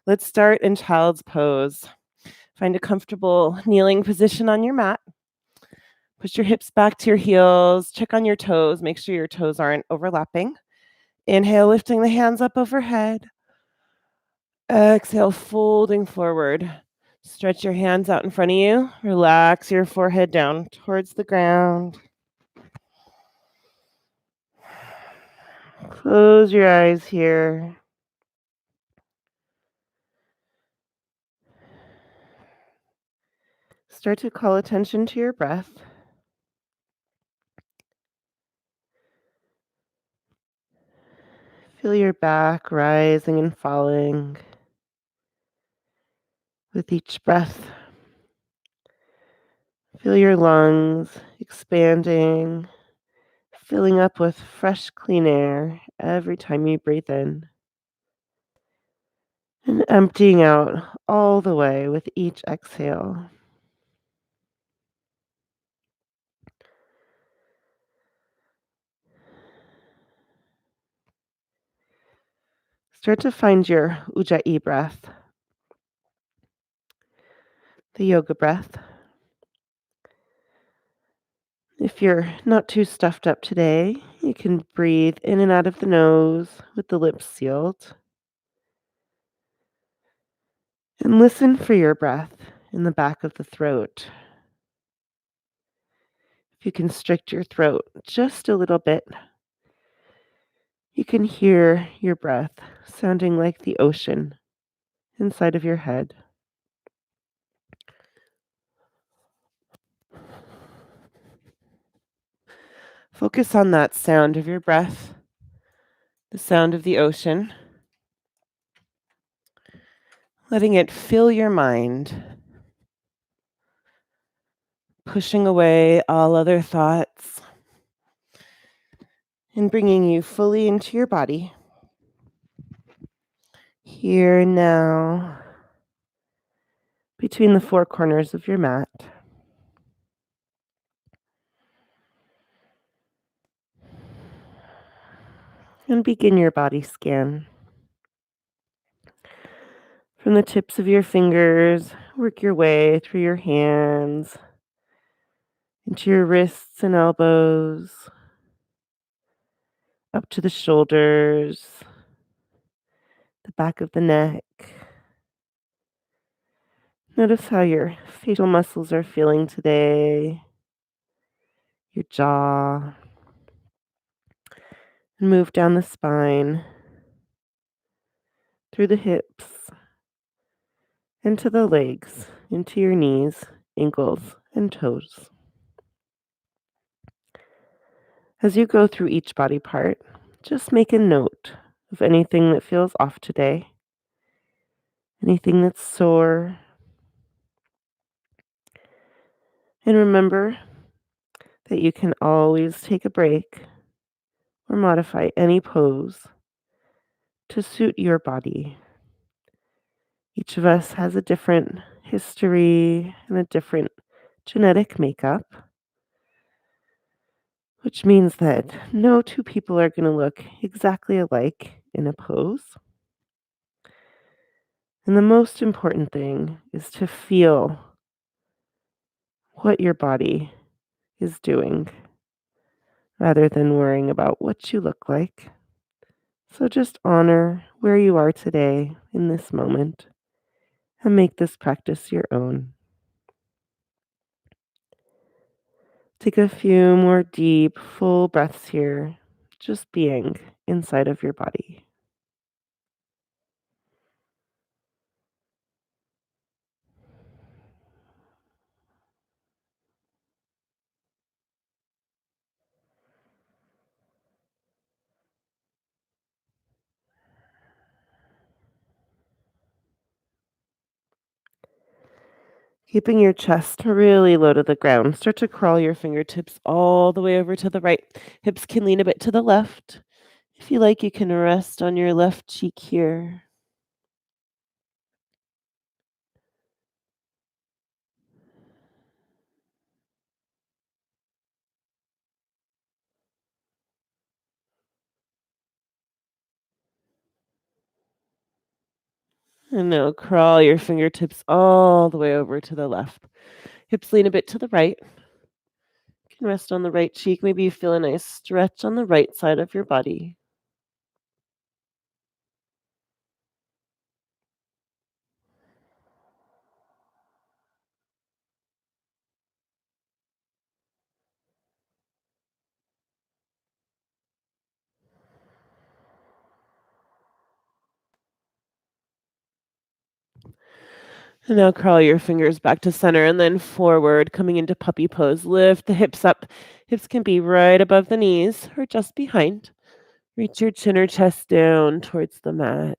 Let's start in child's pose. Find a comfortable kneeling position on your mat. Push your hips back to your heels. Check on your toes. Make sure your toes aren't overlapping. Inhale, lifting the hands up overhead. Exhale, folding forward. Stretch your hands out in front of you. Relax your forehead down towards the ground. Close your eyes here. Start to call attention to your breath. Feel your back rising and falling with each breath. Feel your lungs expanding, filling up with fresh, clean air every time you breathe in, and emptying out all the way with each exhale. Start to find your ujjayi breath, the yoga breath. If you're not too stuffed up today, you can breathe in and out of the nose with the lips sealed. And listen for your breath in the back of the throat. If you constrict your throat just a little bit, you can hear your breath sounding like the ocean inside of your head. Focus on that sound of your breath, the sound of the ocean, letting it fill your mind, pushing away all other thoughts, and bringing you fully into your body, here and now, between the four corners of your mat. And begin your body scan. From the tips of your fingers, work your way through your hands, into your wrists and elbows, up to the shoulders, the back of the neck. Notice how your facial muscles are feeling today, your jaw, and move down the spine, through the hips, into the legs, into your knees, ankles, and toes. As you go through each body part, just make a note of anything that feels off today, anything that's sore, and remember that you can always take a break or modify any pose to suit your body. Each of us has a different history and a different genetic makeup, which means that no two people are going to look exactly alike in a pose. And the most important thing is to feel what your body is doing rather than worrying about what you look like. So just honor where you are today in this moment and make this practice your own. Take a few more deep, full breaths here, just being inside of your body. Keeping your chest really low to the ground, start to crawl your fingertips all the way over to the right. Hips can lean a bit to the left. If you like, you can rest on your left cheek here. And now crawl your fingertips all the way over to the left. Hips lean a bit to the right. You can rest on the right cheek. Maybe you feel a nice stretch on the right side of your body. And now crawl your fingers back to center and then forward, coming into puppy pose. Lift the hips up. Hips can be right above the knees or just behind. Reach your chin or chest down towards the mat.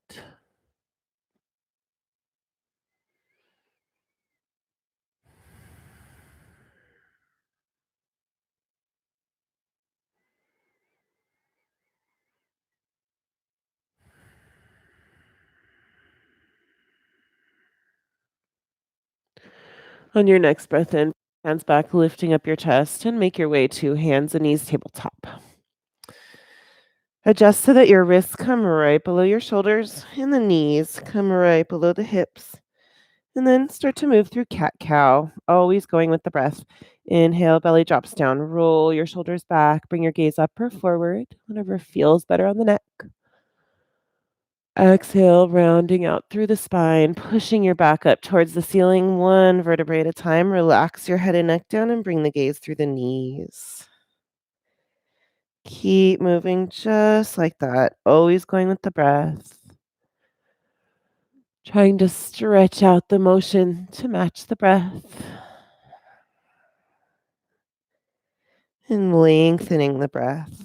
On your next breath in, hands back, lifting up your chest, and make your way to hands and knees tabletop. Adjust so that your wrists come right below your shoulders and the knees come right below the hips. And then start to move through cat cow, always going with the breath. Inhale, belly drops down. Roll your shoulders back. Bring your gaze up or forward, whatever feels better on the neck. Exhale, rounding out through the spine, pushing your back up towards the ceiling, one vertebrae at a time. Relax your head and neck down and bring the gaze through the knees. Keep moving just like that, always going with the breath. Trying to stretch out the motion to match the breath. And lengthening the breath.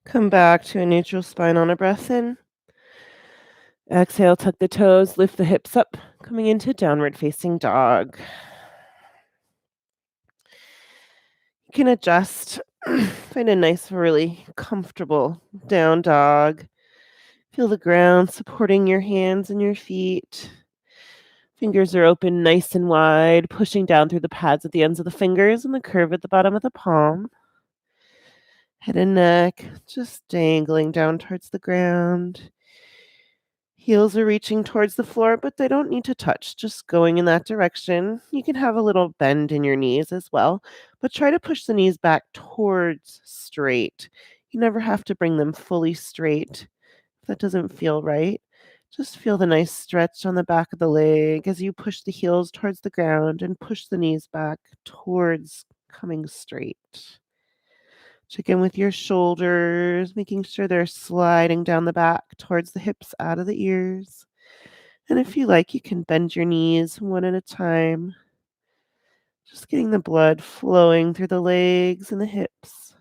Come back to a neutral spine on a breath in. Exhale, tuck the toes, lift the hips up, coming into downward facing dog. You can adjust, find a nice, really comfortable down dog. Feel the ground supporting your hands and your feet. Fingers are open nice and wide, pushing down through the pads at the ends of the fingers and the curve at the bottom of the palm. Head and neck just dangling down towards the ground. Heels are reaching towards the floor, but they don't need to touch, just going in that direction. You can have a little bend in your knees as well, but try to push the knees back towards straight. You never have to bring them fully straight if that doesn't feel right. Just feel the nice stretch on the back of the leg as you push the heels towards the ground and push the knees back towards coming straight. Check in with your shoulders, making sure they're sliding down the back towards the hips, out of the ears. And if you like, you can bend your knees one at a time. Just getting the blood flowing through the legs and the hips.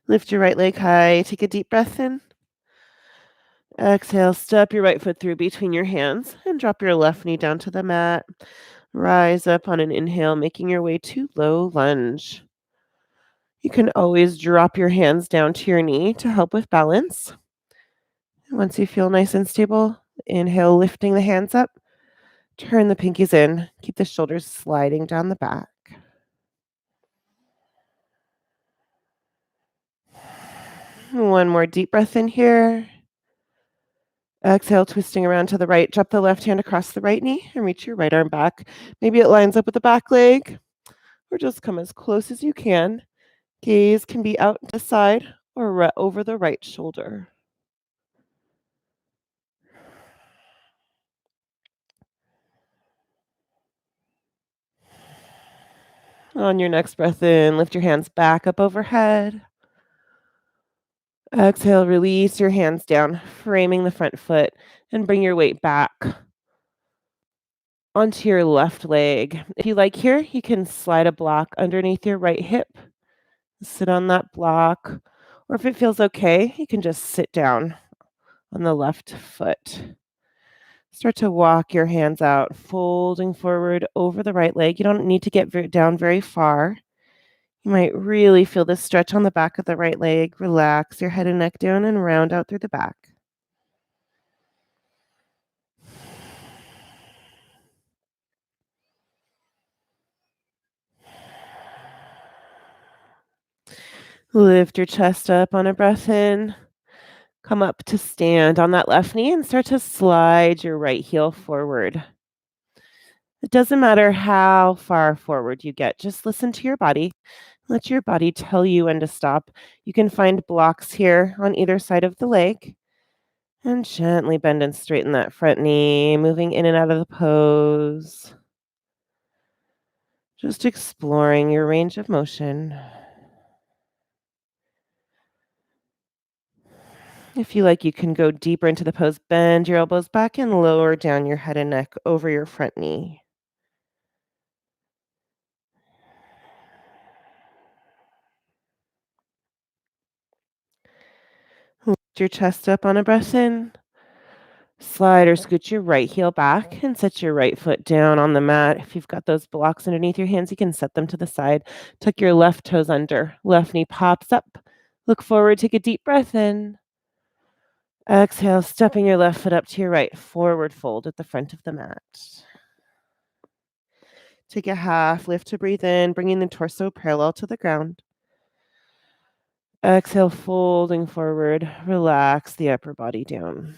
Lift your right leg high. Take a deep breath in. Exhale, step your right foot through between your hands and drop your left knee down to the mat. Rise up on an inhale, making your way to low lunge. You can always drop your hands down to your knee to help with balance. Once you feel nice and stable, inhale, lifting the hands up. Turn the pinkies in. Keep the shoulders sliding down the back. One more deep breath in here. Exhale, twisting around to the right. Drop the left hand across the right knee and reach your right arm back. Maybe it lines up with the back leg, or just come as close as you can. Gaze can be out to side or over the right shoulder. On your next breath in, lift your hands back up overhead. Exhale, release your hands down, framing the front foot, and bring your weight back onto your left leg. If you like here, you can slide a block underneath your right hip, sit on that block, or if it feels okay, you can just sit down on the left foot. Start to walk your hands out, folding forward over the right leg. You don't need to get down very far. You might really feel this stretch on the back of the right leg. Relax your head and neck down and round out through the back. Lift your chest up on a breath in. Come up to stand on that left knee and start to slide your right heel forward. It doesn't matter how far forward you get. Just listen to your body. Let your body tell you when to stop. You can find blocks here on either side of the leg. And gently bend and straighten that front knee, moving in and out of the pose. Just exploring your range of motion. If you like, you can go deeper into the pose. Bend your elbows back and lower down your head and neck over your front knee. Lift your chest up on a breath in. Slide or scoot your right heel back and set your right foot down on the mat. If you've got those blocks underneath your hands, you can set them to the side. Tuck your left toes under. Left knee pops up. Look forward. Take a deep breath in. Exhale, stepping your left foot up to your right. Forward fold at the front of the mat. Take a half lift to breathe in, bringing the torso parallel to the ground. Exhale, folding forward. Relax the upper body down.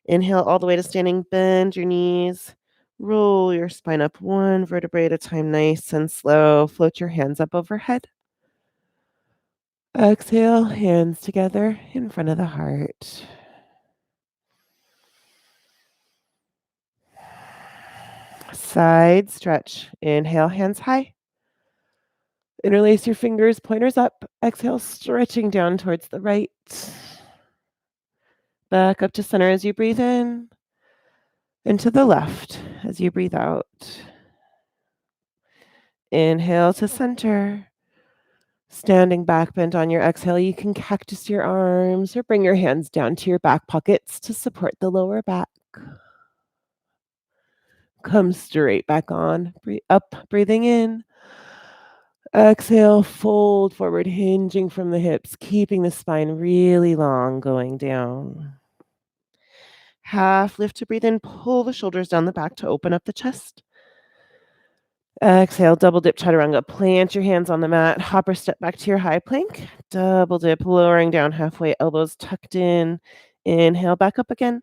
Inhale all the way to standing. Bend your knees. Roll your spine up one vertebrae at a time, nice and slow. Float your hands up overhead. Exhale, hands together in front of the heart. Side stretch. Inhale, hands high. Interlace your fingers, pointers up. Exhale, stretching down towards the right. Back up to center as you breathe in. And to the left as you breathe out. Inhale to center. Standing back bent on your exhale, you can cactus your arms or bring your hands down to your back pockets to support the lower back. Come straight back on. Breathe up, breathing in. Exhale, fold forward, hinging from the hips, keeping the spine really long, going down. Half lift to breathe in, pull the shoulders down the back to open up the chest. Exhale, double dip, chaturanga. Plant your hands on the mat, hop or step back to your high plank. Double dip, lowering down halfway, elbows tucked in. Inhale, back up again.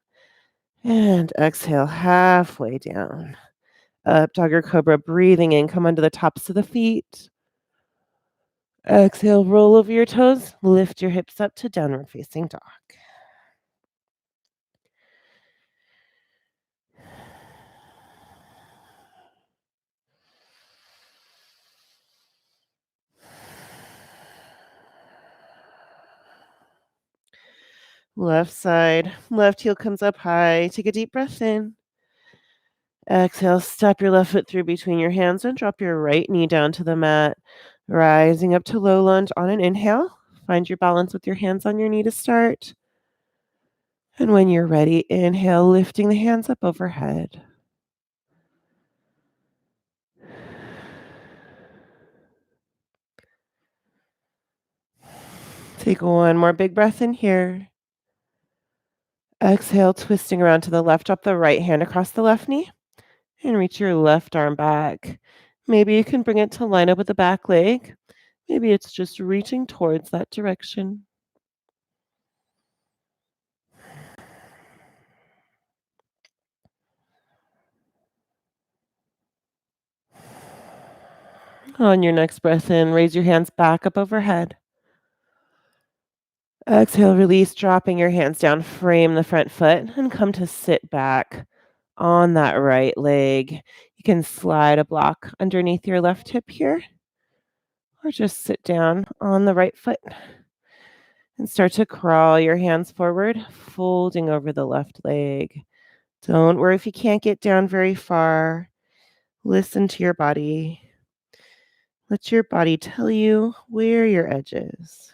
And exhale, halfway down. Up dog or cobra, breathing in, come onto the tops of the feet. Exhale, roll over your toes, lift your hips up to downward facing dog. Left side, left heel comes up high. Take a deep breath in. Exhale, step your left foot through between your hands and drop your right knee down to the mat. Rising up to low lunge on an inhale. Find your balance with your hands on your knee to start. And when you're ready, inhale, lifting the hands up overhead. Take one more big breath in here. Exhale, twisting around to the left. Drop the right hand across the left knee and reach your left arm back. Maybe you can bring it to line up with the back leg. Maybe it's just reaching towards that direction. On your next breath in, raise your hands back up overhead. Exhale, release, dropping your hands down, frame the front foot, and come to sit back on that right leg. You can slide a block underneath your left hip here, or just sit down on the right foot. And start to crawl your hands forward, folding over the left leg. Don't worry if you can't get down very far. Listen to your body. Let your body tell you where your edge is.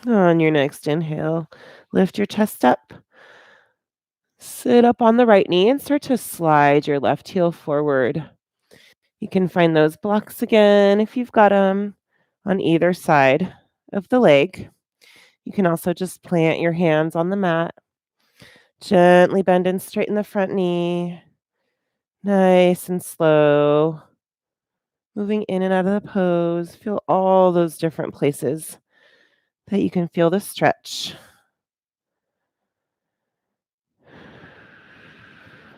On your next inhale, lift your chest up. Sit up on the right knee and start to slide your left heel forward. You can find those blocks again if you've got them on either side of the leg. You can also just plant your hands on the mat. Gently bend and straighten the front knee. Nice and slow. Moving in and out of the pose. Feel all those different places that you can feel the stretch.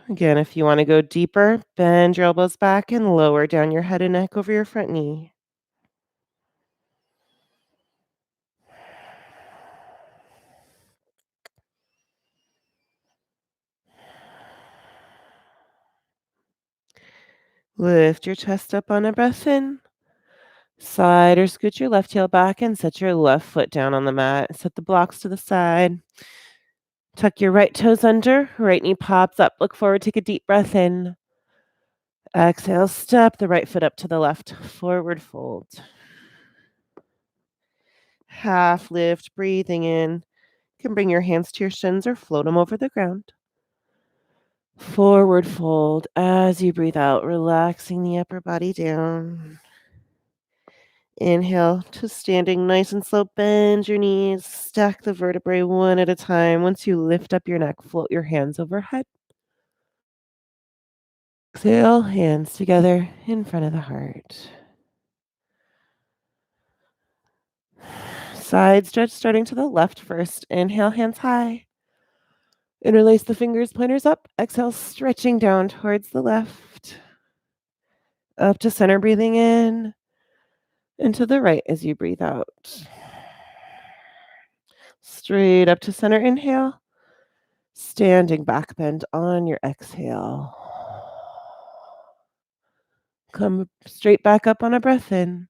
Again, if you want to go deeper, bend your elbows back and lower down your head and neck over your front knee. Lift your chest up on a breath in. Slide or scoot your left heel back and set your left foot down on the mat. Set the blocks to the side. Tuck your right toes under. Right knee pops up. Look forward. Take a deep breath in. Exhale. Step the right foot up to the left. Forward fold. Half lift. Breathing in. You can bring your hands to your shins or float them over the ground. Forward fold as you breathe out, relaxing the upper body down. Inhale to standing nice and slow. Bend your knees. Stack the vertebrae one at a time. Once you lift up your neck, float your hands overhead. Exhale, hands together in front of the heart. Side stretch starting to the left first. Inhale, hands high. Interlace the fingers, pointers up. Exhale, stretching down towards the left. Up to center, breathing in. And to the right as you breathe out. Straight up to center, inhale. Standing back bend on your exhale. Come straight back up on a breath in.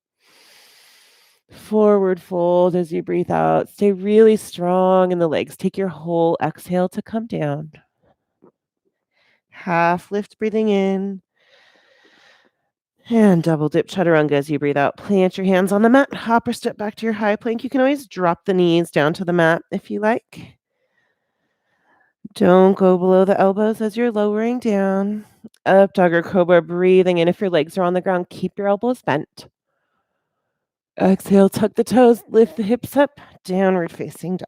Forward fold as you breathe out. Stay really strong in the legs. Take your whole exhale to come down. Half lift, breathing in. And double dip chaturanga as you breathe out. Plant your hands on the mat. Hop or step back to your high plank. You can always drop the knees down to the mat if you like. Don't go below the elbows as you're lowering down. Up dog or cobra, breathing in. If your legs are on the ground, keep your elbows bent. Exhale, tuck the toes, lift the hips up, downward facing dog.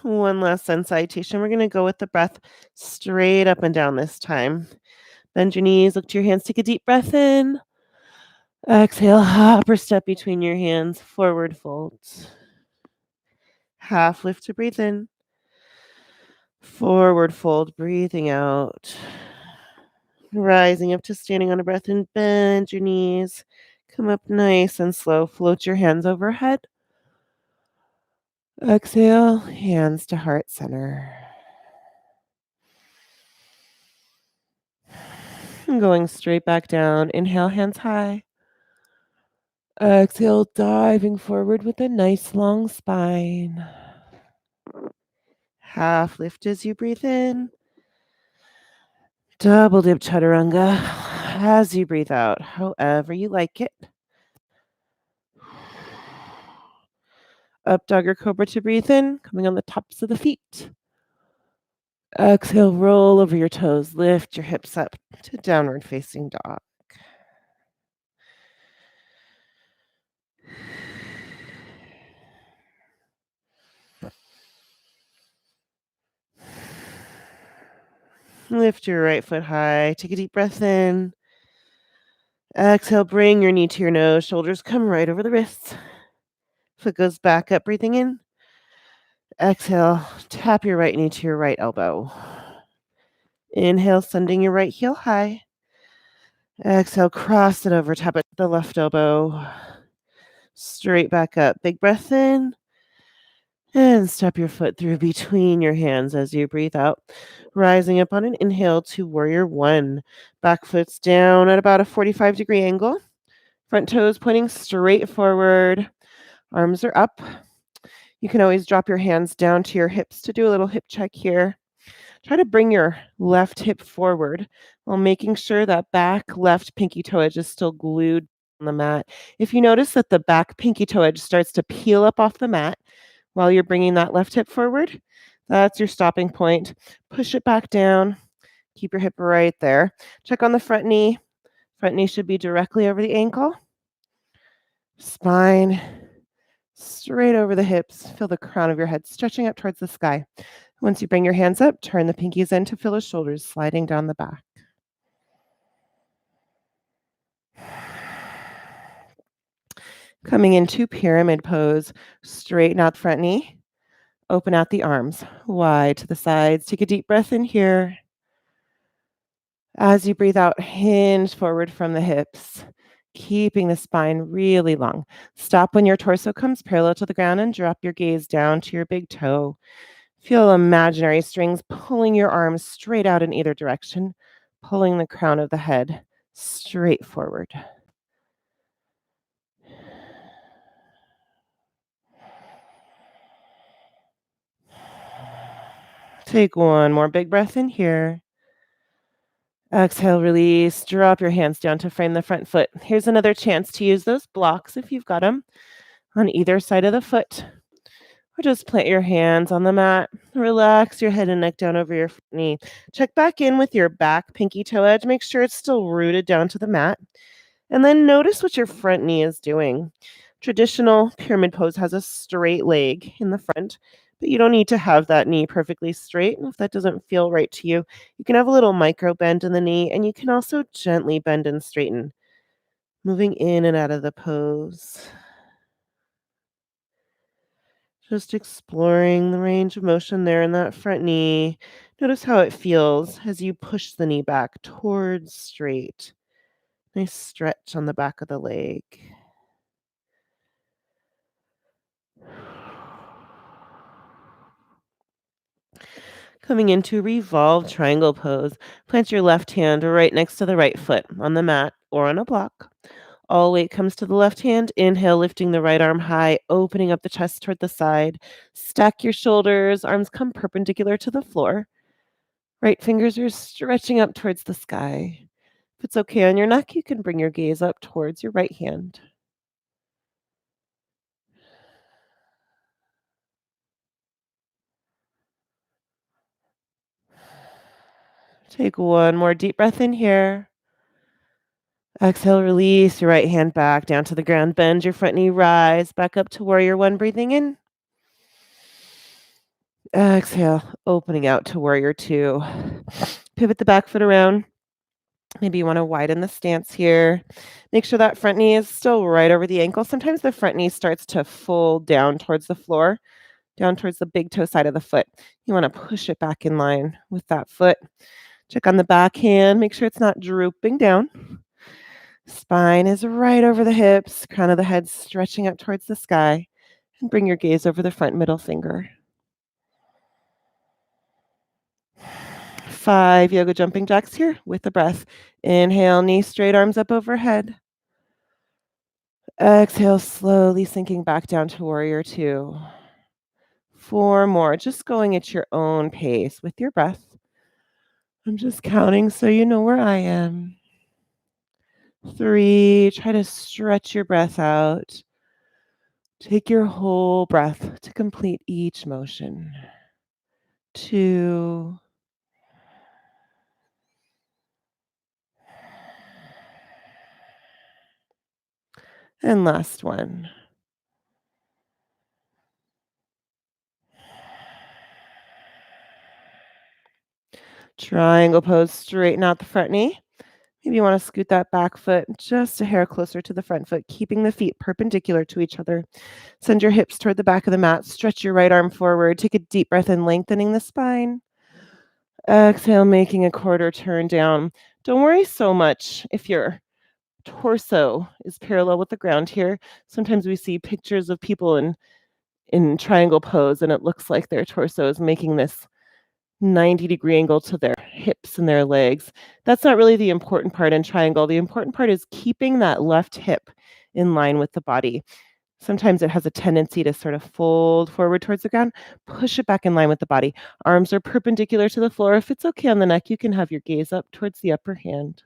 One last sun salutation. We're going to go with the breath straight up and down this time. Bend your knees, look to your hands, take a deep breath in. Exhale, hop or step between your hands, forward fold. Half lift to breathe in. Forward fold, breathing out. Rising up to standing on a breath and bend your knees. Come up nice and slow. Float your hands overhead. Exhale, hands to heart center. And going straight back down. Inhale, hands high. Exhale, diving forward with a nice long spine. Half lift as you breathe in. Double dip chaturanga as you breathe out, however you like it. Up dog or cobra to breathe in, coming on the tops of the feet. Exhale, roll over your toes, lift your hips up to downward facing dog. Lift your right foot high, take a deep breath in. Exhale, bring your knee to your nose, shoulders come right over the wrists. Foot goes back up, breathing in. Exhale, tap your right knee to your right elbow. Inhale, sending your right heel high. Exhale, cross it over, tap it to the left elbow. Straight back up. Big breath in. And step your foot through between your hands as you breathe out. Rising up on an inhale to warrior one. Back foot's down at about a 45-degree angle. Front toes pointing straight forward. Arms are up. You can always drop your hands down to your hips to do a little hip check here. Try to bring your left hip forward while making sure that back left pinky toe edge is still glued on the mat. If you notice that the back pinky toe edge starts to peel up off the mat while you're bringing that left hip forward, that's your stopping point. Push it back down. Keep your hip right there. Check on the front knee. Front knee should be directly over the ankle. Spine straight over the hips. Feel the crown of your head stretching up towards the sky. Once you bring your hands up, turn the pinkies in to feel the shoulders sliding down the back. Coming into pyramid pose, straighten out the front knee. Open out the arms wide to the sides. Take a deep breath in here. As you breathe out, hinge forward from the hips, keeping the spine really long. Stop when your torso comes parallel to the ground and drop your gaze down to your big toe. Feel imaginary strings pulling your arms straight out in either direction, pulling the crown of the head straight forward. Take one more big breath in here. Exhale, release. Drop your hands down to frame the front foot. Here's another chance to use those blocks if you've got them on either side of the foot. Or just plant your hands on the mat. Relax your head and neck down over your knee. Check back in with your back pinky toe edge. Make sure it's still rooted down to the mat. And then notice what your front knee is doing. Traditional pyramid pose has a straight leg in the front, but you don't need to have that knee perfectly straight. And if that doesn't feel right to you, you can have a little micro bend in the knee, and you can also gently bend and straighten, moving in and out of the pose. Just exploring the range of motion there in that front knee. Notice how it feels as you push the knee back towards straight. Nice stretch on the back of the leg. Coming into revolved triangle pose, plant your left hand right next to the right foot on the mat or on a block. All weight comes to the left hand. Inhale, lifting the right arm high, opening up the chest toward the side. Stack your shoulders, arms come perpendicular to the floor. Right fingers are stretching up towards the sky. If it's okay on your neck, you can bring your gaze up towards your right hand. Take one more deep breath in here. Exhale, release your right hand back down to the ground. Bend your front knee, rise back up to warrior one, breathing in. Exhale, opening out to warrior two. Pivot the back foot around. Maybe you want to widen the stance here. Make sure that front knee is still right over the ankle. Sometimes the front knee starts to fold down towards the floor, down towards the big toe side of the foot. You want to push it back in line with that foot. Check on the back hand. Make sure it's not drooping down. Spine is right over the hips, crown of the head stretching up towards the sky, and bring your gaze over the front middle finger. 5 yoga jumping jacks here with the breath. Inhale, knees straight, arms up overhead. Exhale, slowly sinking back down to warrior two. 4 more, just going at your own pace with your breath. I'm just counting so you know where I am. 3, try to stretch your breath out. Take your whole breath to complete each motion. 2, and last one. Triangle pose, straighten out the front knee. Maybe you want to scoot that back foot just a hair closer to the front foot, keeping the feet perpendicular to each other. Send your hips toward the back of the mat. Stretch your right arm forward. Take a deep breath in, lengthening the spine. Exhale, making a quarter turn down. Don't worry so much if your torso is parallel with the ground here. Sometimes we see pictures of people in triangle pose, and it looks like their torso is making this 90-degree angle to their hips and their legs. That's not really the important part in triangle. The important part is keeping that left hip in line with the body. Sometimes it has a tendency to sort of fold forward towards the ground. Push it back in line with the body. Arms are perpendicular to the floor. If it's okay on the neck, you can have your gaze up towards the upper hand.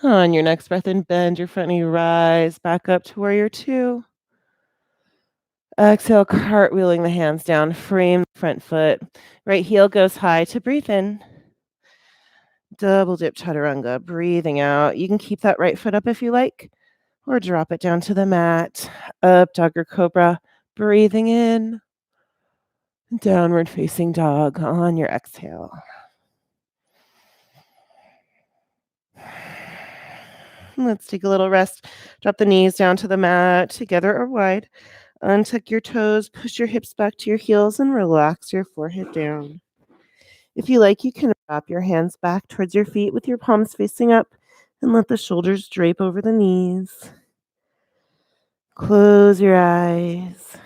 On your next breath in, bend your front knee, rise back up to warrior two. Exhale, cartwheeling the hands down, frame the front foot. Right heel goes high to breathe in. Double dip chaturanga, breathing out. You can keep that right foot up if you like, or drop it down to the mat. Up dog or cobra, breathing in. Downward facing dog on your exhale. Let's take a little rest. Drop the knees down to the mat, together or wide. Untuck your toes, push your hips back to your heels, and relax your forehead down. If you like, you can wrap your hands back towards your feet with your palms facing up and let the shoulders drape over the knees. Close your eyes.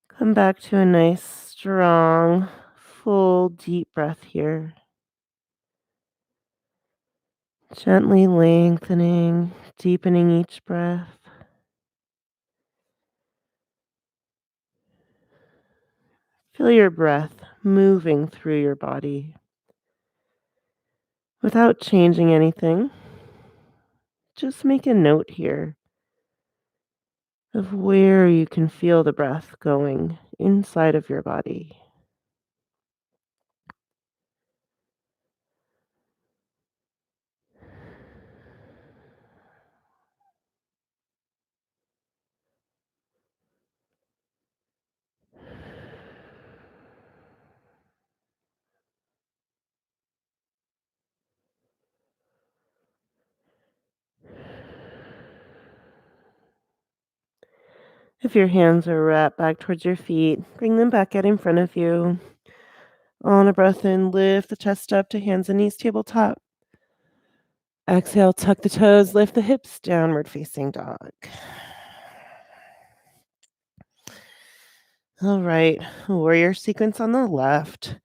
Come back to a nice, strong, full, deep breath here. Gently lengthening, deepening each breath. Feel your breath moving through your body without changing anything. Just make a note here of where you can feel the breath going inside of your body. If your hands are wrapped back towards your feet, bring them back out in front of you. On a breath in, lift the chest up to hands and knees tabletop. Exhale, tuck the toes, lift the hips, downward facing dog. All right, warrior sequence on the left.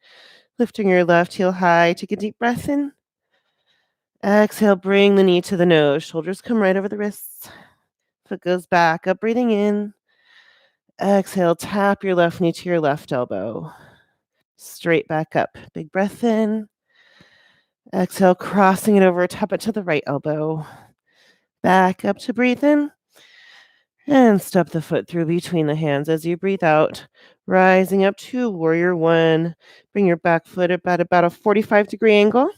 Lifting your left heel high, take a deep breath in. Exhale, bring the knee to the nose. Shoulders come right over the wrists. Foot goes back up, breathing in. Exhale, tap your left knee to your left elbow. Straight back up. Big breath in. Exhale, crossing it over, tap it to the right elbow. Back up to breathe in. And step the foot through between the hands as you breathe out. Rising up to warrior one. Bring your back foot up at about a 45-degree angle.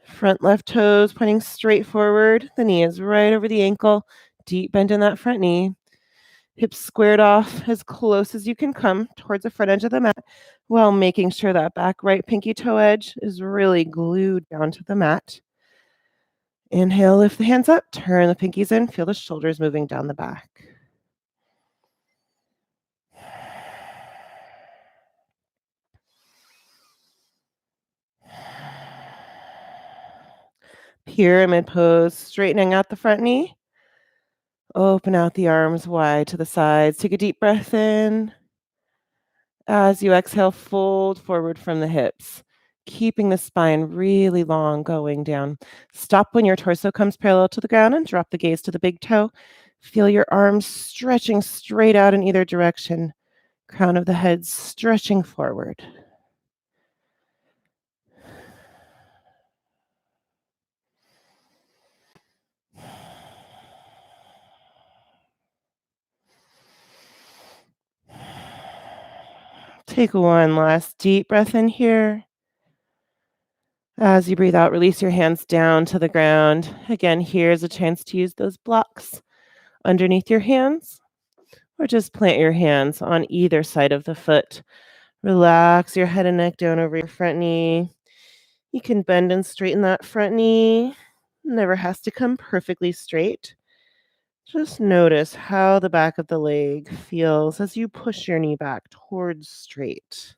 Front left toes pointing straight forward. The knee is right over the ankle. Deep bend in that front knee. Hips squared off as close as you can come towards the front edge of the mat while making sure that back right pinky toe edge is really glued down to the mat. Inhale, lift the hands up, turn the pinkies in, feel the shoulders moving down the back. Pyramid pose, straightening out the front knee. Open out the arms wide to the sides. Take a deep breath in. As you exhale, fold forward from the hips, keeping the spine really long going down. Stop when your torso comes parallel to the ground and drop the gaze to the big toe. Feel your arms stretching straight out in either direction. Crown of the head stretching forward. Take one last deep breath in here. As you breathe out, release your hands down to the ground. Again, here's a chance to use those blocks underneath your hands, or just plant your hands on either side of the foot. Relax your head and neck down over your front knee. You can bend and straighten that front knee. Never has to come perfectly straight. Just notice how the back of the leg feels as you push your knee back towards straight.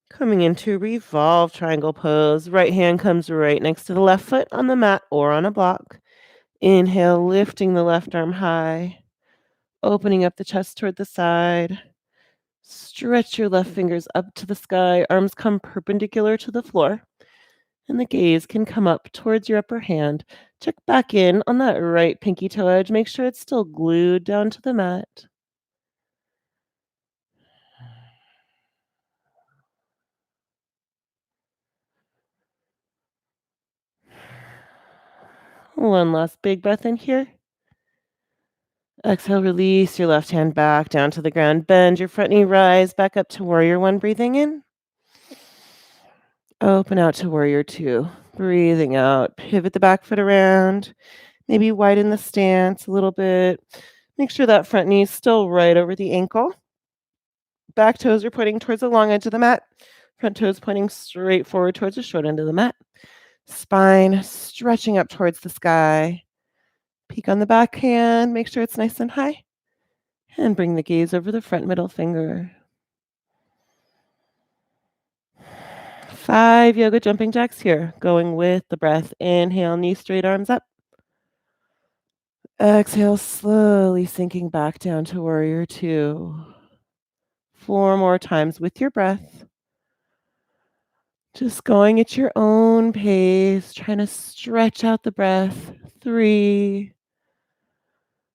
Coming into revolve triangle pose. Right hand comes right next to the left foot on the mat or on a block. Inhale, lifting the left arm high, opening up the chest toward the side. Stretch your left fingers up to the sky. Arms come perpendicular to the floor, and the gaze can come up towards your upper hand. Check back in on that right pinky toe edge. Make sure it's still glued down to the mat. One last big breath in here. Exhale, release your left hand back down to the ground. Bend your front knee, rise back up to warrior one. Breathing in. Open out to warrior two. Breathing out. Pivot the back foot around. Maybe widen the stance a little bit. Make sure that front knee is still right over the ankle. Back toes are pointing towards the long edge of the mat. Front toes pointing straight forward towards the short end of the mat. Spine stretching up towards the sky. Peek on the back hand. Make sure it's nice and high. And bring the gaze over the front middle finger. 5 yoga jumping jacks here. Going with the breath. Inhale, knee straight, arms up. Exhale, slowly sinking back down to warrior two. 4 more times with your breath. Just going at your own pace, trying to stretch out the breath. 3.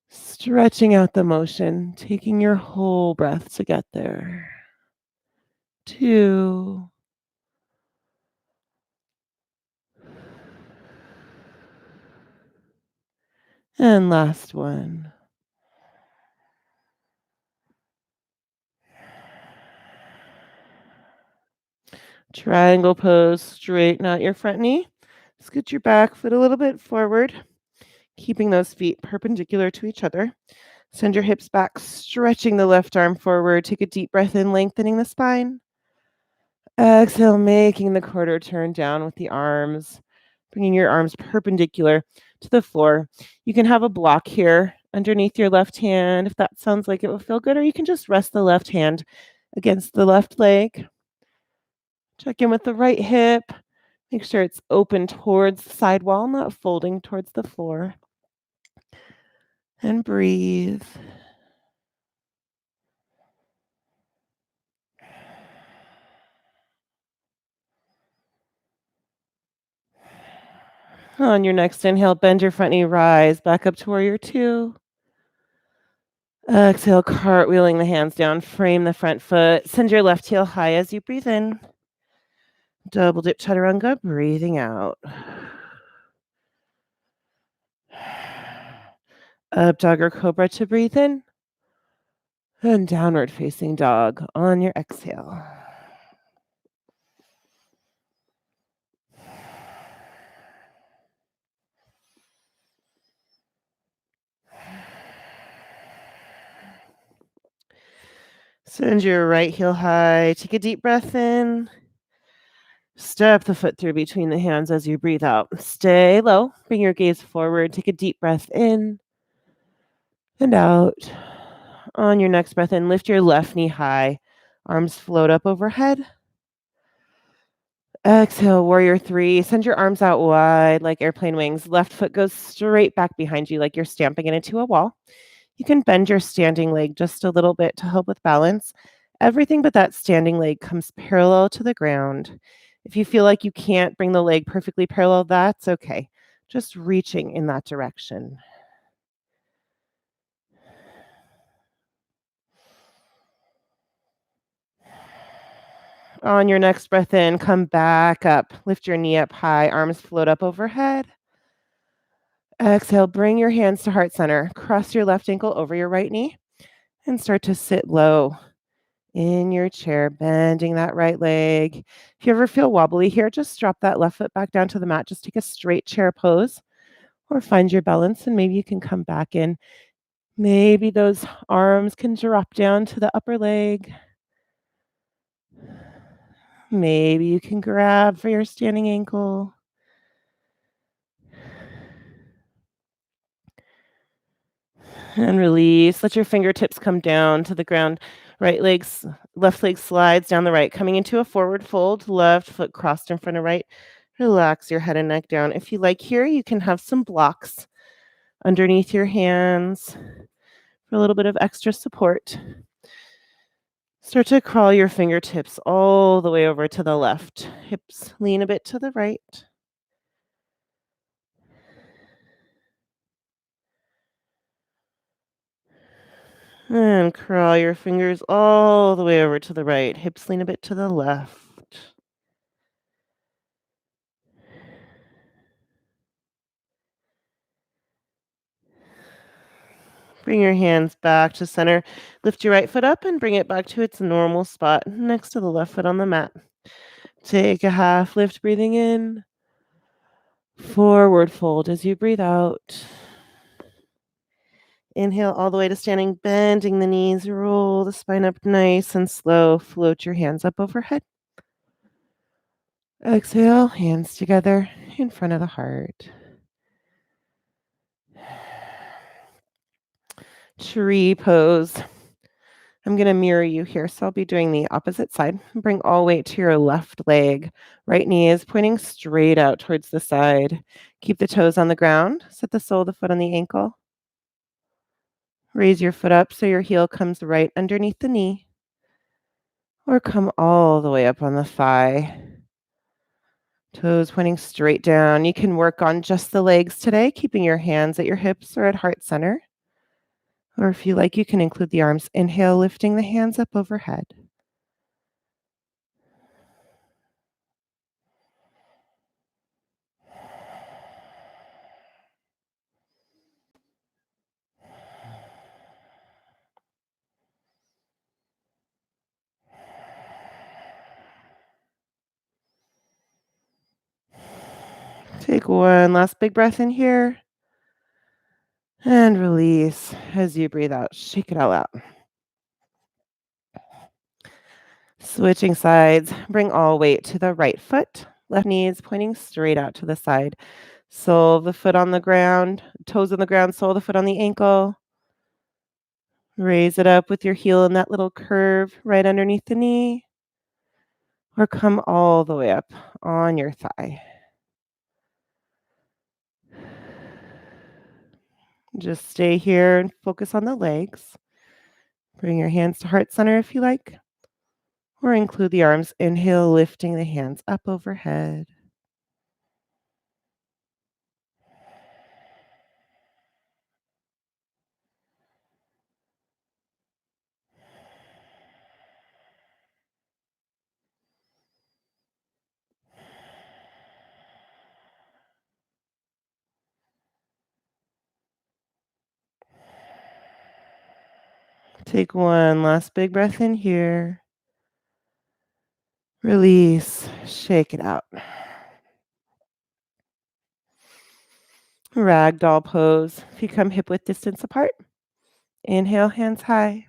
Stretching out the motion, taking your whole breath to get there. 2. And last one. Triangle pose, straighten out your front knee. Scoot your back foot a little bit forward, keeping those feet perpendicular to each other. Send your hips back, stretching the left arm forward. Take a deep breath in, lengthening the spine. Exhale, making the quarter turn down with the arms, bringing your arms perpendicular to the floor. You can have a block here underneath your left hand if that sounds like it will feel good, or you can just rest the left hand against the left leg. Check in with the right hip. Make sure it's open towards the side wall, not folding towards the floor. And breathe. On your next inhale, bend your front knee, rise back up to warrior two. Exhale, cartwheeling the hands down, frame the front foot. Send your left heel high as you breathe in. Double dip chaturanga, breathing out. Up dog or cobra to breathe in. And downward facing dog on your exhale. Send your right heel high. Take a deep breath in. Step the foot through between the hands as you breathe out. Stay low. Bring your gaze forward. Take a deep breath in and out. On your next breath in, lift your left knee high. Arms float up overhead. Exhale, warrior three. Send your arms out wide like airplane wings. Left foot goes straight back behind you like you're stamping it into a wall. You can bend your standing leg just a little bit to help with balance. Everything but that standing leg comes parallel to the ground. If you feel like you can't bring the leg perfectly parallel, that's okay. Just reaching in that direction. On your next breath in, come back up. Lift your knee up high. Arms float up overhead. Exhale, bring your hands to heart center. Cross your left ankle over your right knee and start to sit low in your chair, bending that right leg. If you ever feel wobbly here, just drop that left foot back down to the mat. Just take a straight chair pose Or find your balance and maybe you can come back in. Maybe those arms can drop down to the upper leg. Maybe you can grab for your standing ankle. And release. Let your fingertips come down to the ground. Left leg slides down the right, coming into a forward fold. Left foot crossed in front of right. Relax your head and neck down. If you like here, you can have some blocks underneath your hands for a little bit of extra support. Start to crawl your fingertips all the way over to the left. Hips lean a bit to the right. And crawl your fingers all the way over to the right. Hips lean a bit to the left. Bring your hands back to center. Lift your right foot up and bring it back to its normal spot next to the left foot on the mat. Take a half lift, breathing in. Forward fold as you breathe out. Inhale all the way to standing, bending the knees. Roll the spine up nice and slow. Float your hands up overhead. Exhale, hands together in front of the heart. Tree pose. I'm going to mirror you here, so I'll be doing the opposite side. Bring all weight to your left leg. Right knee is pointing straight out towards the side. Keep the toes on the ground. Set the sole of the foot on the ankle. Raise your foot up so your heel comes right underneath the knee. Or come all the way up on the thigh. Toes pointing straight down. You can work on just the legs today, keeping your hands at your hips or at heart center. Or if you like, you can include the arms. Inhale, lifting the hands up overhead. Take one last big breath in here. And release as you breathe out. Shake it all out. Switching sides. Bring all weight to the right foot. Left knee is pointing straight out to the side. Sole of the foot on the ground. Toes on the ground. Sole of the foot on the ankle. Raise it up with your heel in that little curve right underneath the knee. Or come all the way up on your thigh. Just stay here and focus on the legs. Bring your hands to heart center if you like. Or include the arms. Inhale, lifting the hands up overhead. Take one last big breath in here. Release. Shake it out. Ragdoll pose. If you come hip width distance apart. Inhale, hands high.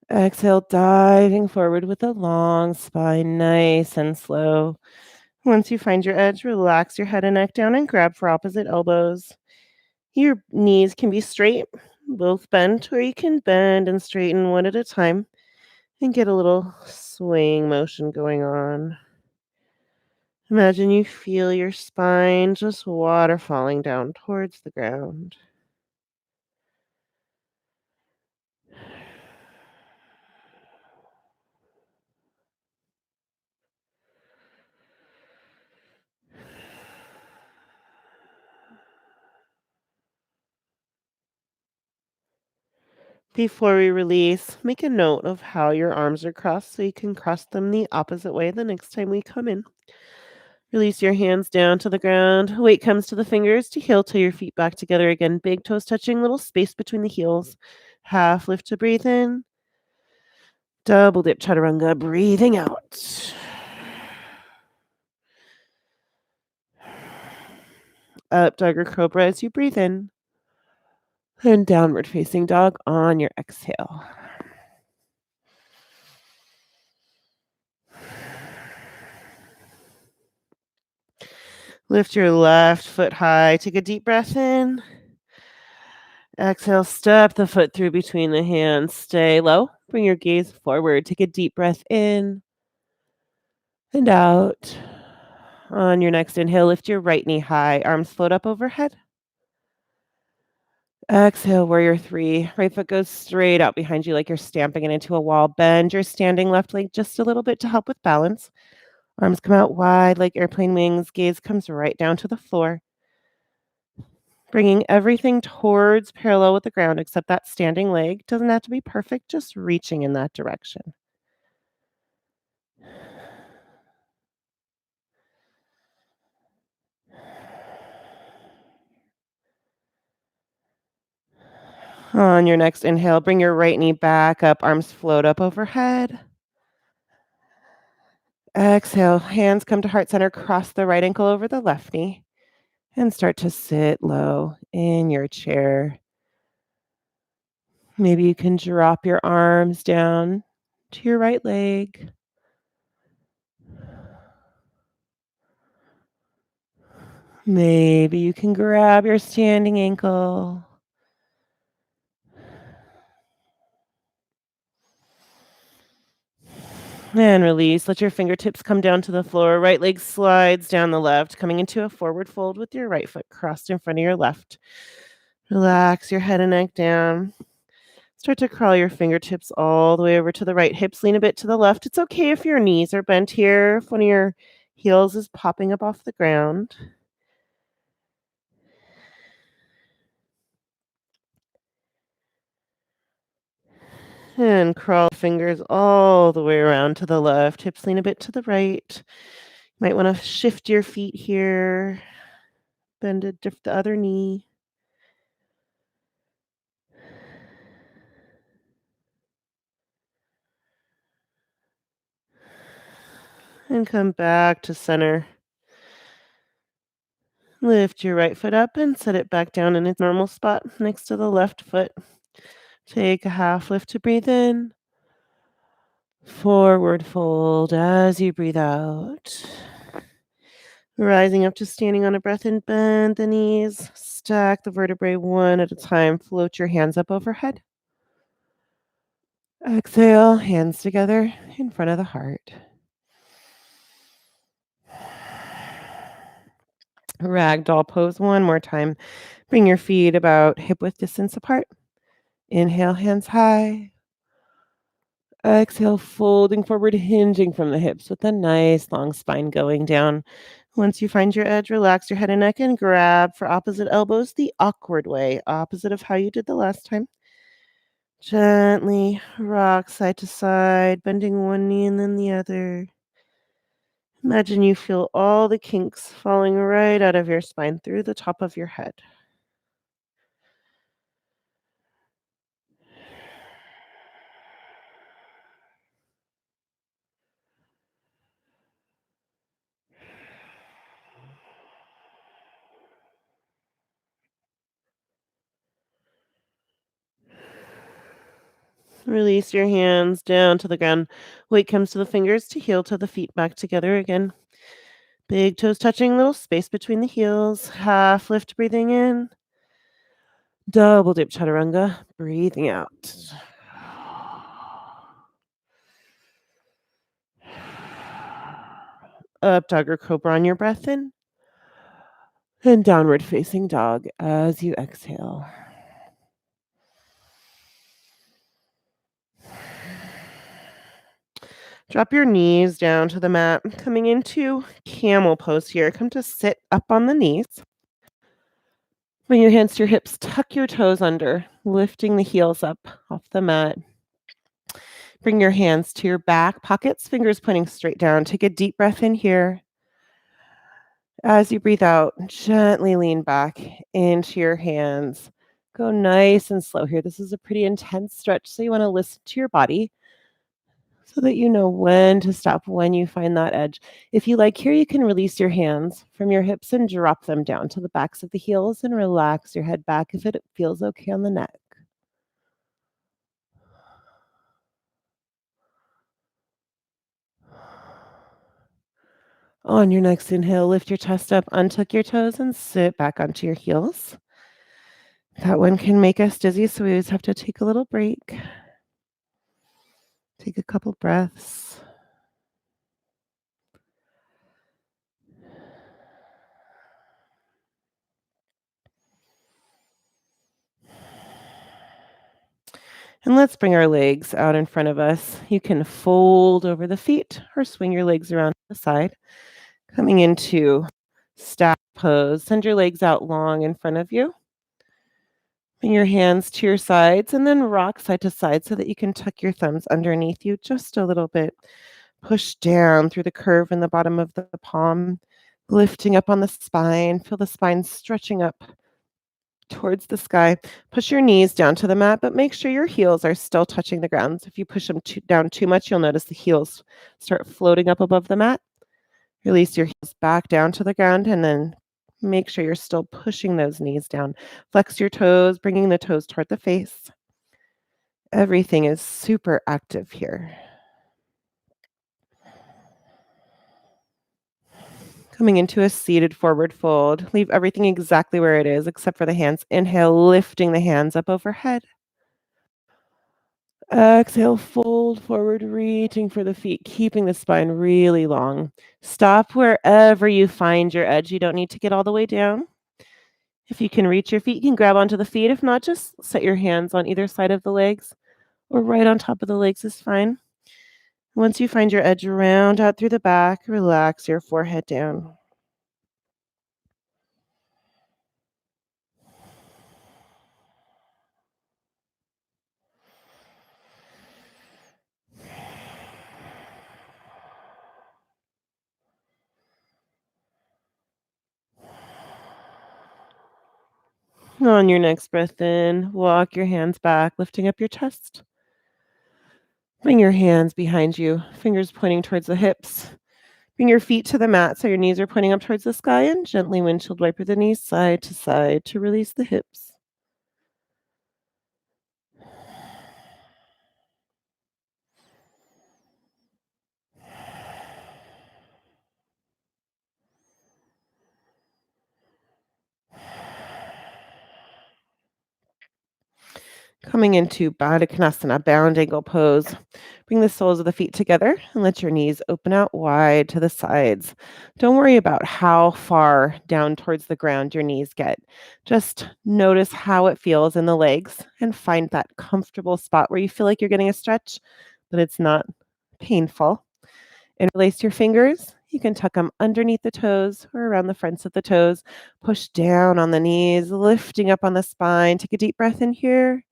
Exhale, diving forward with a long spine, nice and slow. Once you find your edge, relax your head and neck down and grab for opposite elbows. Your knees can be straight, both bent, or you can bend and straighten one at a time and get a little swaying motion going on. Imagine you feel your spine just water falling down towards the ground. Before we release, make a note of how your arms are crossed so you can cross them the opposite way the next time we come in. Release your hands down to the ground. Weight comes to the fingers to heel till your feet back together again. Big toes touching, little space between the heels. Half lift to breathe in. Double dip chaturanga, breathing out. Up dog or cobra as you breathe in. And downward facing dog on your exhale. Lift your left foot high. Take a deep breath in. Exhale, step the foot through between the hands. Stay low. Bring your gaze forward. Take a deep breath in and out. On your next inhale, lift your right knee high. Arms float up overhead. Exhale, warrior three. Right foot goes straight out behind you like you're stamping it into a wall. Bend your standing left leg just a little bit to help with balance. Arms come out wide like airplane wings. Gaze comes right down to the floor. Bringing everything towards parallel with the ground except that standing leg. Doesn't have to be perfect, just reaching in that direction. On your next inhale, bring your right knee back up, arms float up overhead. Exhale, hands come to heart center, cross the right ankle over the left knee, and start to sit low in your chair. Maybe you can drop your arms down to your right leg. Maybe you can grab your standing ankle. And release. Let your fingertips come down to the floor. Right leg slides down the left, coming into a forward fold with your right foot crossed in front of your left. Relax your head and neck down. Start to crawl your fingertips all the way over to the right. Hips lean a bit to the left. It's okay if your knees are bent here, if one of your heels is popping up off the ground. And crawl fingers all the way around to the left. Hips lean a bit to the right. Might want to shift your feet here. Bend the other knee. And come back to center. Lift your right foot up and set it back down in its normal spot next to the left foot. Take a half lift to breathe in. Forward fold as you breathe out. Rising up to standing on a breath in, bend the knees. Stack the vertebrae one at a time. Float your hands up overhead. Exhale, hands together in front of the heart. Ragdoll pose one more time. Bring your feet about hip width distance apart. Inhale, hands high. Exhale, folding forward, hinging from the hips with a nice long spine going down. Once you find your edge, relax your head and neck and grab for opposite elbows the awkward way, opposite of how you did the last time. Gently rock side to side, bending one knee and then the other. Imagine you feel all the kinks falling right out of your spine through the top of your head. Release your hands down to the ground. Weight comes to the fingers to heel to the feet back together again. Big toes touching, little space between the heels. Half lift breathing in. Double dip chaturanga, breathing out. Up dog or cobra on your breath in. And downward facing dog as you exhale. Drop your knees down to the mat. Coming into camel pose here. Come to sit up on the knees. Bring your hands to your hips. Tuck your toes under, lifting the heels up off the mat. Bring your hands to your back pockets, fingers pointing straight down. Take a deep breath in here. As you breathe out, gently lean back into your hands. Go nice and slow here. This is a pretty intense stretch, so you want to listen to your body. so that you know when to stop when you find that edge. If you like here, you can release your hands from your hips and drop them down to the backs of the heels and relax your head back if it feels okay on the neck. On your next inhale, lift your chest up, untuck your toes, and sit back onto your heels. That one can make us dizzy, so we always have to take a little break. Take a couple breaths. And let's bring our legs out in front of us. You can fold over the feet or swing your legs around to the side. Coming into staff pose, send your legs out long in front of you. Bring your hands to your sides and then rock side to side so that you can tuck your thumbs underneath you just a little bit. Push down through the curve in the bottom of the palm, lifting up on the spine. Feel the spine stretching up towards the sky. Push your knees down to the mat, but make sure your heels are still touching the ground. If you push them down too much, you'll notice the heels start floating up above the mat. Release your heels back down to the ground and then make sure you're still pushing those knees down. Flex your toes, bringing the toes toward the face. Everything is super active here. Coming into a seated forward fold. Leave everything exactly where it is except for the hands. Inhale, lifting the hands up overhead. Exhale, fold forward, reaching for the feet, keeping the spine really long. Stop wherever you find your edge. You don't need to get all the way down. If you can reach your feet, you can grab onto the feet. If not, just set your hands on either side of the legs or right on top of the legs is fine. Once you find your edge, round out through the back, relax your forehead down. On your next breath in, walk your hands back, lifting up your chest. Bring your hands behind you, fingers pointing towards the hips. Bring your feet to the mat so your knees are pointing up towards the sky and gently windshield wiper the knees side to side to release the hips. Coming into Baddha Konasana, bound angle pose. Bring the soles of the feet together and let your knees open out wide to the sides. Don't worry about how far down towards the ground your knees get. Just notice how it feels in the legs and find that comfortable spot where you feel like you're getting a stretch, but it's not painful. Interlace your fingers. You can tuck them underneath the toes or around the fronts of the toes. Push down on the knees, lifting up on the spine. Take a deep breath in here.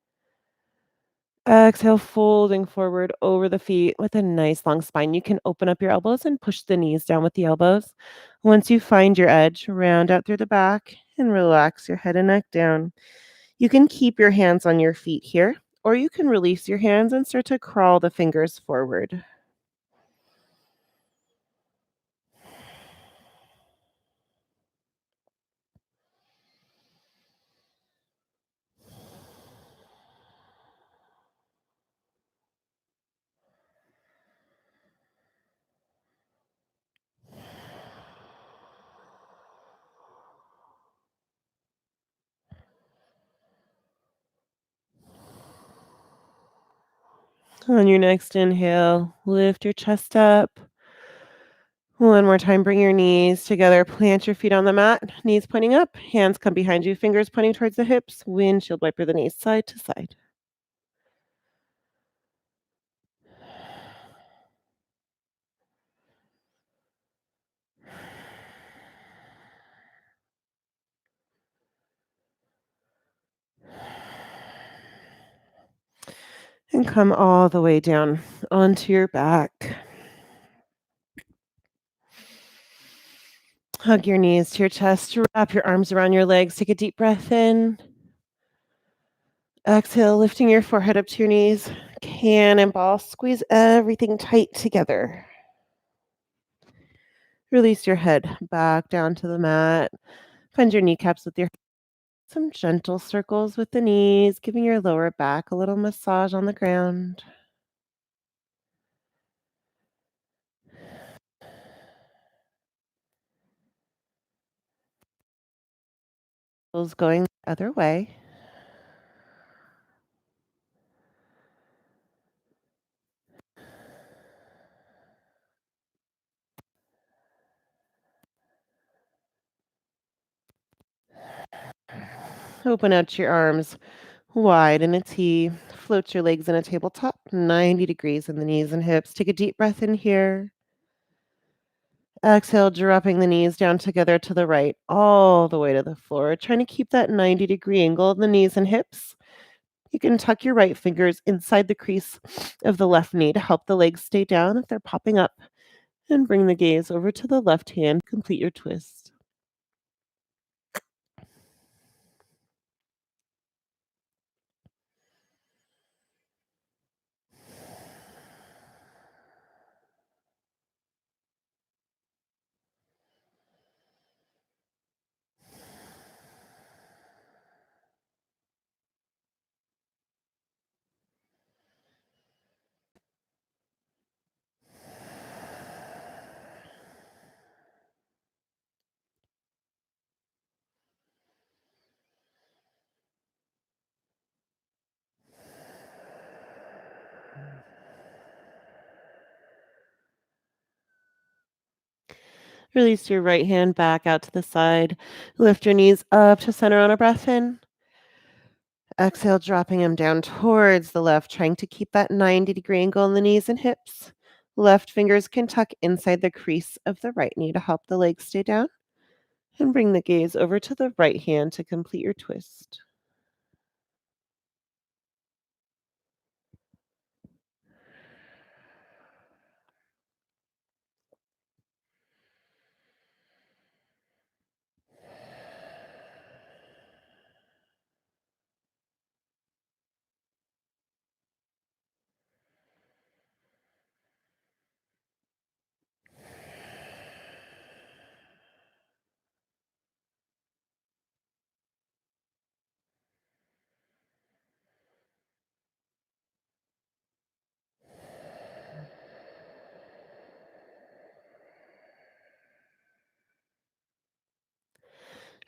Exhale, folding forward over the feet with a nice long spine. You can open up your elbows and push the knees down with the elbows. Once you find your edge, round out through the back and relax your head and neck down. You can keep your hands on your feet here, or you can release your hands and start to crawl the fingers forward. On your next inhale, lift your chest up. One more time, bring your knees together, plant your feet on the mat, knees pointing up, hands come behind you, fingers pointing towards the hips, windshield wiper the knees side to side. And come all the way down onto your back. Hug your knees to your chest, wrap your arms around your legs, take a deep breath in. Exhale, lifting your forehead up to your knees. Cannonball. Squeeze everything tight together. Release your head back down to the mat. Find your kneecaps with your some gentle circles with the knees, giving your lower back a little massage on the ground. Toes going the other way. Open out your arms wide in a T. Float your legs in a tabletop, 90 degrees in the knees and hips. Take a deep breath in here. Exhale, dropping the knees down together to the right, all the way to the floor. Trying to keep that 90-degree angle in the knees and hips. You can tuck your right fingers inside the crease of the left knee to help the legs stay down if they're popping up. And bring the gaze over to the left hand. Complete your twist. Release your right hand back out to the side. Lift your knees up to center on a breath in. Exhale, dropping them down towards the left, trying to keep that 90-degree angle in the knees and hips. Left fingers can tuck inside the crease of the right knee to help the legs stay down. And bring the gaze over to the right hand to complete your twist.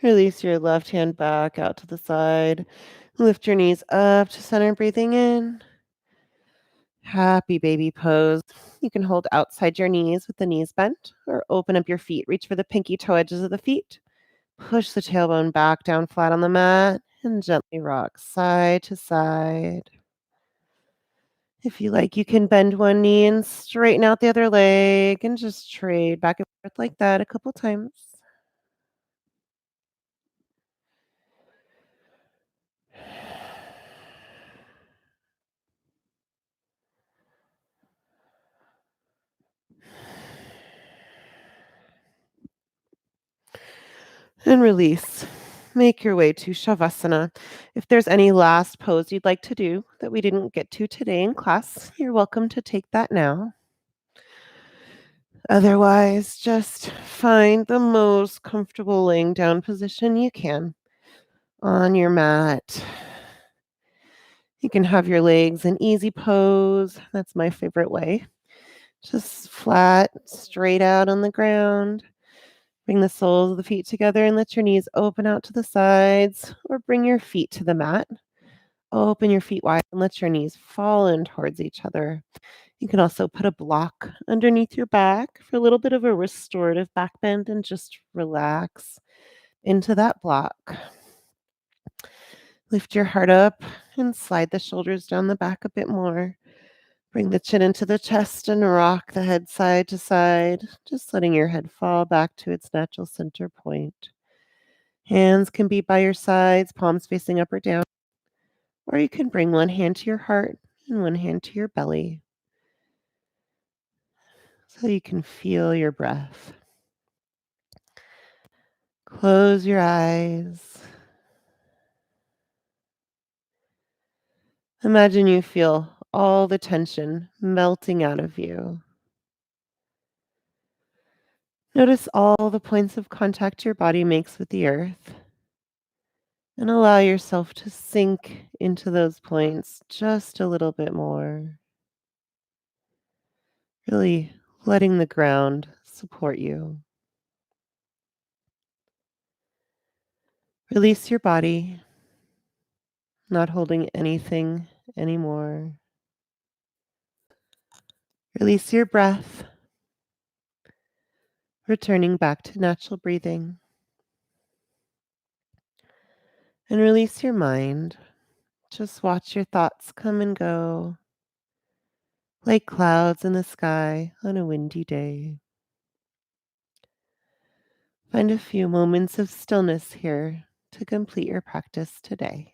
Release your left hand back out to the side. Lift your knees up to center, breathing in. Happy baby pose. You can hold outside your knees with the knees bent or open up your feet. Reach for the pinky toe edges of the feet. Push the tailbone back down flat on the mat and gently rock side to side. If you like, you can bend one knee and straighten out the other leg and just trade back and forth like that a couple times. And release. Make your way to Shavasana. If there's any last pose you'd like to do that we didn't get to today in class, you're welcome to take that now. Otherwise, just find the most comfortable laying down position you can on your mat. You can have your legs in easy pose. That's my favorite way. Just flat, straight out on the ground. Bring the soles of the feet together and let your knees open out to the sides, or bring your feet to the mat. Open your feet wide and let your knees fall in towards each other. You can also put a block underneath your back for a little bit of a restorative back bend and just relax into that block. Lift your heart up and slide the shoulders down the back a bit more. Bring the chin into the chest and rock the head side to side, just letting your head fall back to its natural center point. Hands can be by your sides, palms facing up or down, or you can bring one hand to your heart and one hand to your belly so you can feel your breath. Close your eyes. Imagine you feel all the tension melting out of you. Notice all the points of contact your body makes with the earth and allow yourself to sink into those points just a little bit more. Really letting the ground support you. Release your body, not holding anything anymore. Release your breath, returning back to natural breathing. And release your mind. Just watch your thoughts come and go like clouds in the sky on a windy day. Find a few moments of stillness here to complete your practice today.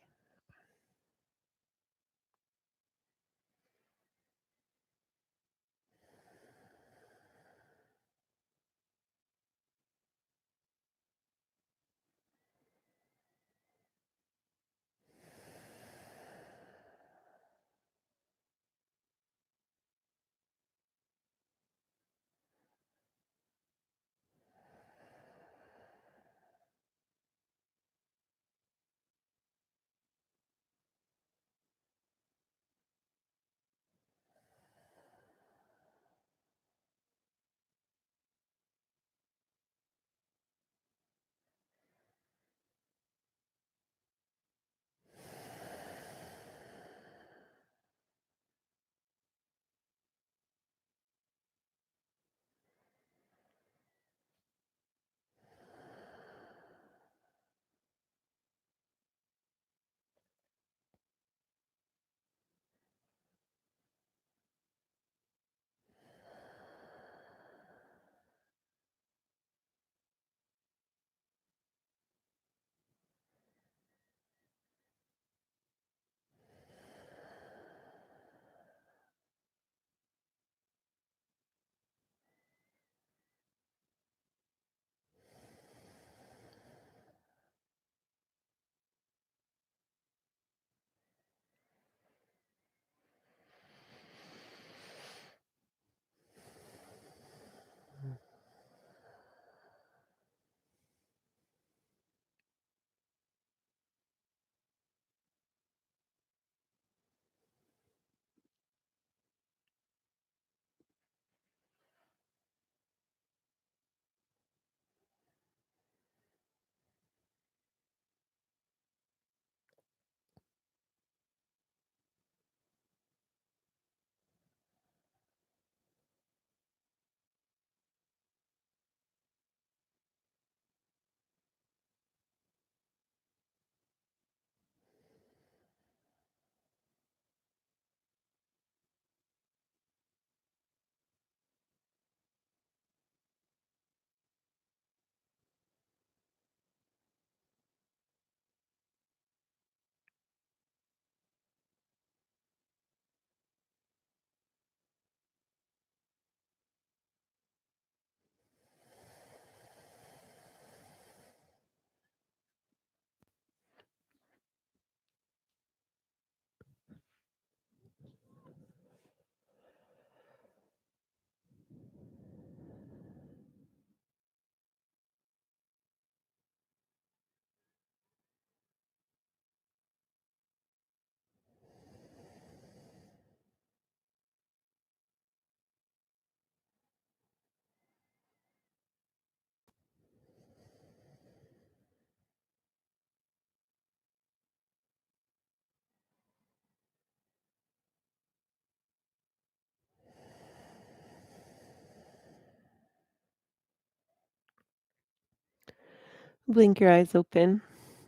Blink your eyes open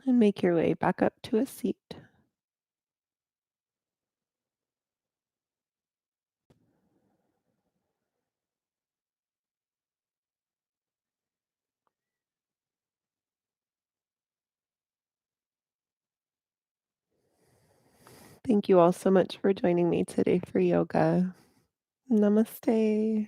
and make your way back up to a seat. Thank you all so much for joining me today for yoga. Namaste.